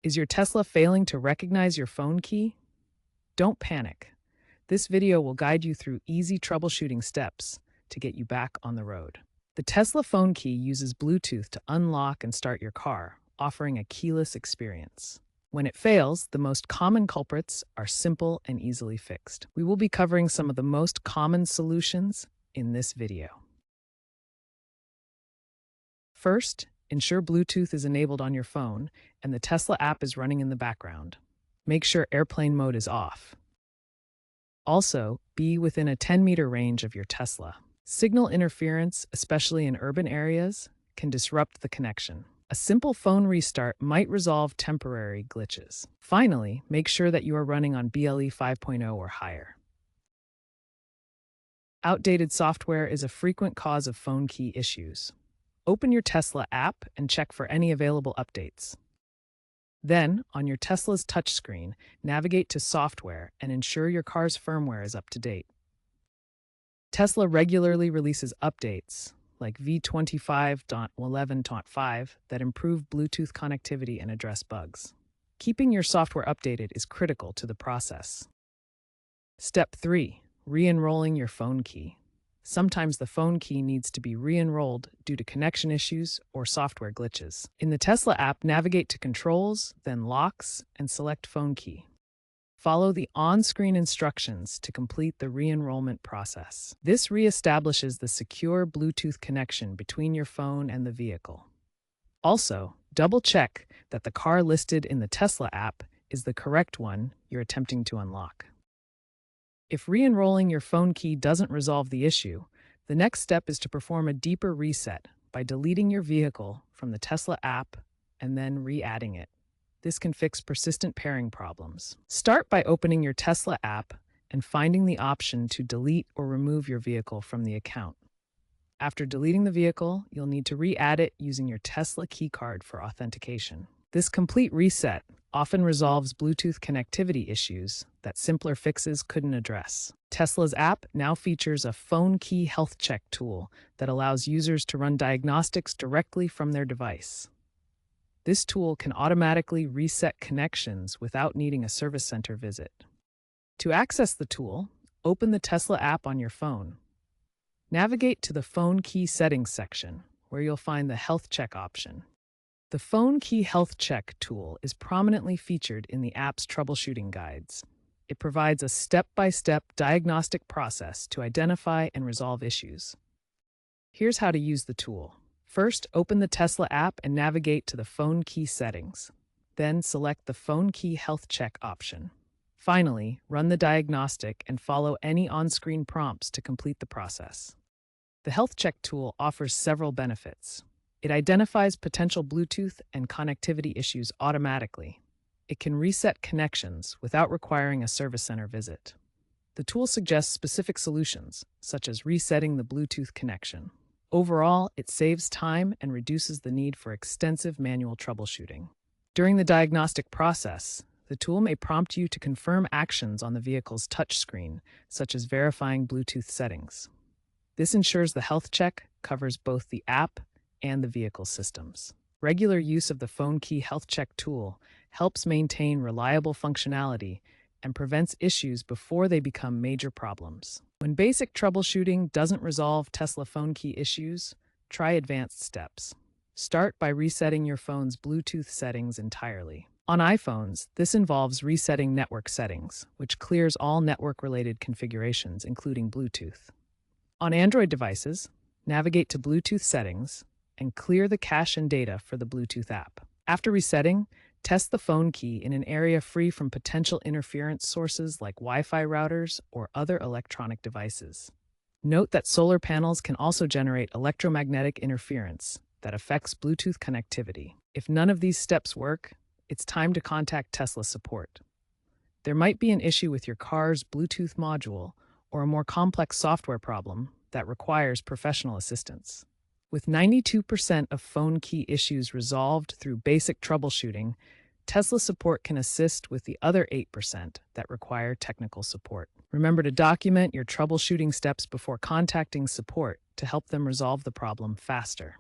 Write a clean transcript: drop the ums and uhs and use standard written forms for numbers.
Is your Tesla failing to recognize your phone key? Don't panic. This video will guide you through easy troubleshooting steps to get you back on the road. The Tesla phone key uses Bluetooth to unlock and start your car, offering a keyless experience. When it fails, the most common culprits are simple and easily fixed. We will be covering some of the most common solutions in this video. First, ensure Bluetooth is enabled on your phone and the Tesla app is running in the background. Make sure airplane mode is off. Also, be within a 10-meter range of your Tesla. Signal interference, especially in urban areas, can disrupt the connection. A simple phone restart might resolve temporary glitches. Finally, make sure that you are running on BLE 5.0 or higher. Outdated software is a frequent cause of phone key issues. Open your Tesla app and check for any available updates. Then, on your Tesla's touchscreen, navigate to Software and ensure your car's firmware is up to date. Tesla regularly releases updates, like v25.11.5, that improve Bluetooth connectivity and address bugs. Keeping your software updated is critical to the process. Step 3. Re-enrolling your phone key. Sometimes the phone key needs to be re-enrolled due to connection issues or software glitches. In the Tesla app, navigate to Controls, then Locks, and select Phone Key. Follow the on-screen instructions to complete the re-enrollment process. This re-establishes the secure Bluetooth connection between your phone and the vehicle. Also, double-check that the car listed in the Tesla app is the correct one you're attempting to unlock. If re-enrolling your phone key doesn't resolve the issue, the next step is to perform a deeper reset by deleting your vehicle from the Tesla app and then re-adding it. This can fix persistent pairing problems. Start by opening your Tesla app and finding the option to delete or remove your vehicle from the account. After deleting the vehicle, you'll need to re-add it using your Tesla keycard for authentication. This complete reset often resolves Bluetooth connectivity issues that simpler fixes couldn't address. Tesla's app now features a phone key health check tool that allows users to run diagnostics directly from their device. This tool can automatically reset connections without needing a service center visit. To access the tool, open the Tesla app on your phone. Navigate to the Phone Key Settings section, where you'll find the Health Check option. The Phone Key Health Check tool is prominently featured in the app's troubleshooting guides. It provides a step-by-step diagnostic process to identify and resolve issues. Here's how to use the tool. First, open the Tesla app and navigate to the Phone Key Settings. Then select the Phone Key Health Check option. Finally, run the diagnostic and follow any on-screen prompts to complete the process. The Health Check tool offers several benefits. It identifies potential Bluetooth and connectivity issues automatically. It can reset connections without requiring a service center visit. The tool suggests specific solutions, such as resetting the Bluetooth connection. Overall, it saves time and reduces the need for extensive manual troubleshooting. During the diagnostic process, the tool may prompt you to confirm actions on the vehicle's touchscreen, such as verifying Bluetooth settings. This ensures the health check covers both the app and the vehicle systems. Regular use of the Phone Key Health Check tool helps maintain reliable functionality and prevents issues before they become major problems. When basic troubleshooting doesn't resolve Tesla phone key issues, try advanced steps. Start by resetting your phone's Bluetooth settings entirely. On iPhones, this involves resetting network settings, which clears all network-related configurations, including Bluetooth. On Android devices, navigate to Bluetooth settings and clear the cache and data for the Bluetooth app. After resetting, test the phone key in an area free from potential interference sources like Wi-Fi routers or other electronic devices. Note that solar panels can also generate electromagnetic interference that affects Bluetooth connectivity. If none of these steps work, it's time to contact Tesla support. There might be an issue with your car's Bluetooth module or a more complex software problem that requires professional assistance. With 92% of phone key issues resolved through basic troubleshooting, Tesla support can assist with the other 8% that require technical support. Remember to document your troubleshooting steps before contacting support to help them resolve the problem faster.